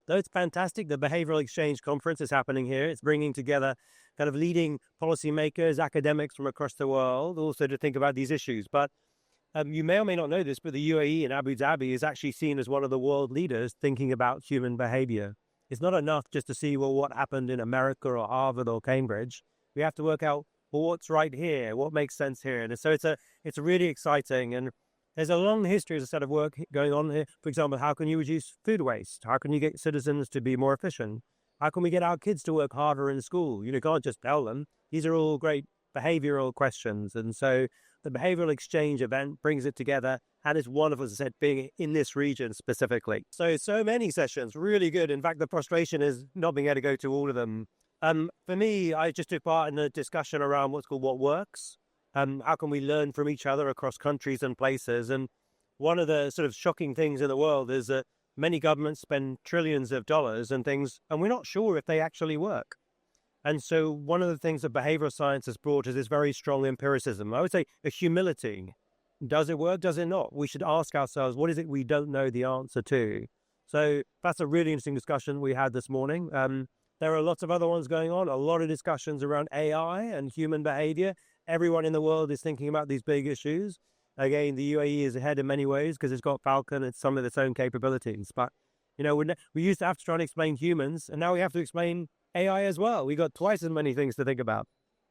Though it's fantastic, the Behavioral Exchange Conference is happening here. It's bringing together kind of leading policymakers, academics from across the world, also to think about these issues. But you may or may not know this, but the UAE in Abu Dhabi is actually seen as one of the world leaders thinking about human behavior. It's not enough just to see, well, what happened in America or Harvard or Cambridge. We have to work out, well, what's right here, what makes sense here. And so it's really exciting. And there's a long history, as a set of work going on here. For example, how can you reduce food waste? How can you get citizens to be more efficient? How can we get our kids to work harder in school? You can't just tell them. These are all great behavioral questions. And so the Behavioral Exchange event brings it together, and it's wonderful, as I said, being in this region specifically. So many sessions, really good. In fact, the frustration is not being able to go to all of them. For me, I just took part in a discussion around what's called What Works. How can we learn from each other across countries and places? And one of the sort of shocking things in the world is that many governments spend trillions of dollars and things, and we're not sure if they actually work. And so one of the things that behavioral science has brought is this very strong empiricism. I would say a humility. Does it work? Does it not? We should ask ourselves, what is it we don't know the answer to? So that's a really interesting discussion we had this morning. There are lots of other ones going on, a lot of discussions around AI and human behavior. Everyone in the world is thinking about these big issues. Again, the UAE is ahead in many ways because it's got Falcon and some of its own capabilities. But, we used to have to try and explain humans, and now we have to explain AI as well. We got twice as many things to think about.